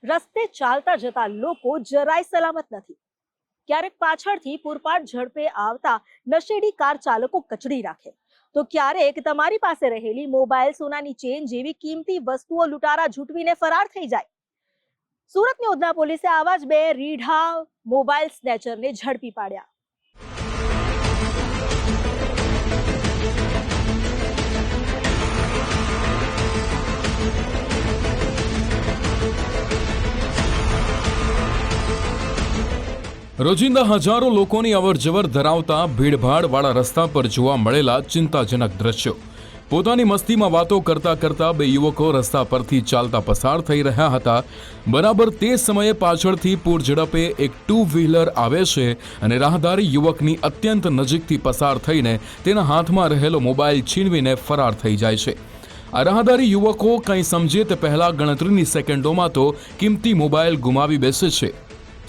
રસ્તે ચાલતા જતા લોકો જરાય સલામત નથી. ક્યારેક પાછળથી પૂરપાટ ઝડપે આવતા નશેડી કાર ચાલકો કચડી રાખે, તો ક્યારેક તમારી પાસે રહેલી મોબાઈલ, સોનાની ચેન જેવી કિંમતી વસ્તુઓ લૂંટારા ઝૂંટવીને ફરાર થઈ જાય. સુરતની ઉધના પોલીસે આવા જ 2 રીઢા મોબાઈલ સ્નેચરને ઝડપી પાડ્યા. રોજિંદા હજારો લોકોની અવરજવર ધરાવતા ભીડભાડવાળા રસ્તા પર જોવા મળેલા ચિંતાજનક દ્રશ્યો. પોતાની મસ્તીમાં વાતો કરતા કરતા 2 યુવકો રસ્તા પરથી ચાલતા પસાર થઈ રહ્યા હતા. બરાબર તે સમયે પાછળથી પૂર ઝડપે એક 2 વ્હીલર આવે છે અને રાહદારી યુવકની અત્યંત નજીકથી પસાર થઈને તેના હાથમાં રહેલો મોબાઈલ છીનવીને ફરાર થઈ જાય છે. આ રાહદારી યુવકો કંઈ સમજે તે પહેલા ગણતરીની સેકન્ડોમાં તો કિંમતી મોબાઈલ ગુમાવી બેસે છે.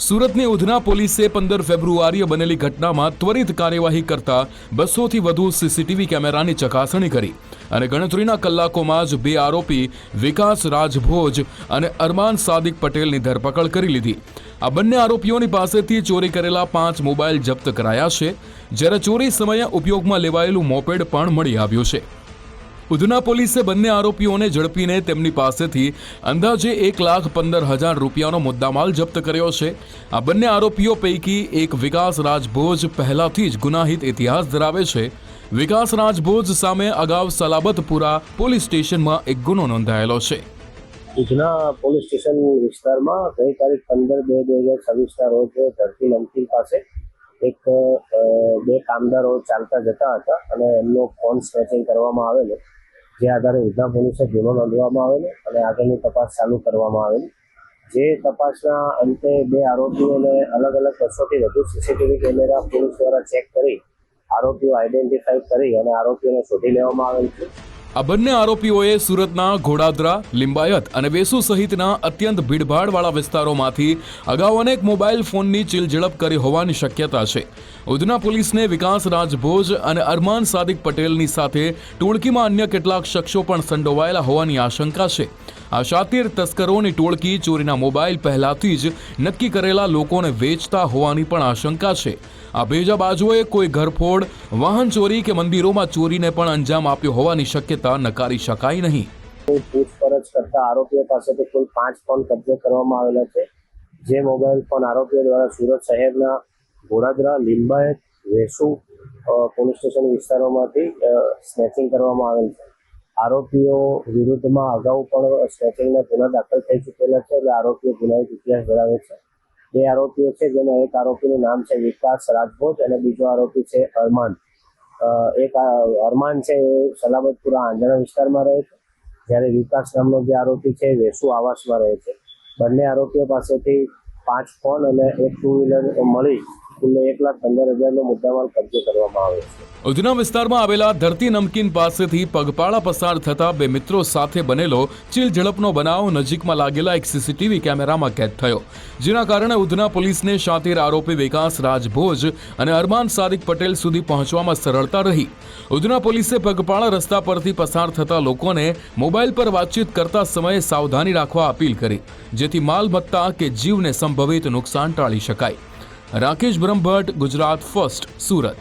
સુરતની ઉધના પોલીસે 15 ફેબ્રુઆરીએ બનેલી ઘટનામાં ત્વરિત કાર્યવાહી કરતા 200થી વધુ સીસીટીવી કેમેરાની ચકાસણી કરી અને ગણતરીના કલાકોમાં જ 2 આરોપી વિકાસ રાજભોજ અને અરમાન સાદિક પટેલની ધરપકડ કરી લીધી. આ બંને આરોપીઓની પાસેથી ચોરી કરેલા 5 મોબાઈલ જપ્ત કરાયા છે, જ્યારે ચોરી સમયે ઉપયોગમાં લેવાયેલું મોપેડ પણ મળી આવ્યું છે. ઉધના પોલીસે બંને આરોપીઓને ઝડપીને તેમની પાસેથી અંદાજે 1,15,000 રૂપિયાનો મુદ્દામાલ જપ્ત કર્યો છે. આ બંને આરોપીઓ પૈકી એક વિકાસ રાજભોજ પહેલાથી જ ગુનાહિત ઇતિહાસ ધરાવે છે. વિકાસ રાજભોજ સામે અગાઉ સલાબતપુરા પોલીસ સ્ટેશનમાં એક ગુનો નોંધાયેલો છે. ઉધના પોલીસ સ્ટેશન વિસ્તારમાં ગઈ તારીખ 15/2/2026ના રોજ ધરતી નમકીન પાસે એક 2 કામદારો ચાલતા જતા હતા અને એમનો ફોન સ્નેચિંગ કરવામાં આવેલો, જે આધારે ઉધના પોલીસે ગુનો નોંધવામાં આવેલો અને આગળની તપાસ ચાલુ કરવામાં આવેલી. જે તપાસના અંતે 2 આરોપીઓને અલગ અલગ 200થી વધુ સીસીટીવી કેમેરા પોલીસ દ્વારા ચેક કરી આરોપીઓ આઈડેન્ટિફાઈ કરી અને આરોપીઓને શોધી લેવામાં આવેલ છે. આ બંને આરોપીઓએ સુરતના ઘોડાદરા, લિંબાયત અને વેસુ સહિતના અત્યંત ભીડભાડવાળા વિસ્તારોમાંથી અગાઉ અનેક મોબાઈલ ફોનની ચીલઝડપ કરી હોવાની શક્યતા છે. ઉધના પોલીસને વિકાસ રાજભોજ અને અરમાન સાદિક પટેલની સાથે ટોળકીમાં અન્ય કેટલાક શખ્સો પણ સંડોવાયેલા હોવાની આશંકા છે. આ શાતીર તસ્કરોની ટોળકી ચોરીના મોબાઈલ પહેલાથી જ નક્કી કરેલા લોકોને વેચતા હોવાની પણ આશંકા છે. આ બીજા બાજુએ કોઈ ઘરફોડ, વાહન ચોરી કે મંદિરોમાં ચોરીને પણ અંજામ આપ્યો હોવાની શક્યતા નકારી શકાય નહીં. પૂછપરછ કરતા આરોપીઓ પાસેથી કુલ 5 ફોન કબજે કરવામાં આવેલા છે. જે મોબાઈલ ફોન આરોપીઓ દ્વારા સુરત શહેરના ઘોડાદરા, લિંબાયત, વેસુ પોલીસ સ્ટેશન વિસ્તારોમાંથી સ્નેચિંગ કરવામાં આવેલ છે. આરોપીઓ વિરુદ્ધમાં અગાઉ પણ સ્નેચિંગના ગુના દાખલ થઈ ચૂકેલા છે, એટલે આરોપીઓ ગુનાહિત ઇતિહાસ ધરાવે છે. 2 આરોપીઓ છે, જેમાં એક આરોપીનું નામ છે વિકાસ રાજભોજ અને બીજો આરોપી છે અરમાન. એક અરમાન છે એ સલાબતપુરા આંજણા વિસ્તારમાં રહે છે, જ્યારે વિકાસ નામનો જે આરોપી છે એ વેસુ આવાસમાં રહે છે. બંને આરોપીઓ પાસેથી 5 ફોન અને એક 2 વ્હીલર મળી કુલ 1,15,000નો મુદ્દામાલ કબજે કરવામાં આવ્યો છે. ઉધના વિસ્તારમાં આવેલા ધરતી નમકીન પાસેથી પગપાળા પસાર થતા 2 મિત્રો સાથે બનેલો ચીલઝડપનો બનાવ નજીકમાં લાગેલા એક સીસીટીવી કેમેરામાં કેદ થયો, જેના કારણે ઉધના પોલીસને શાતીર આરોપી વિકાસ રાજભોજ અને અરમાન સાદિક પટેલ સુધી પહોંચવામાં સરળતા રહી. ઉધના પોલીસે પગપાળા રસ્તા પરથી પસાર થતા લોકોને મોબાઈલ પર વાતચીત કરતા સમયે સાવધાની રાખવા અપીલ કરી, જેથી માલમત્તા કે જીવને સંભવિત નુકસાન ટાળી શકાય. રાકેશ બ્રહ્મભટ્ટ, ગુજરાત ફર્સ્ટ, સુરત.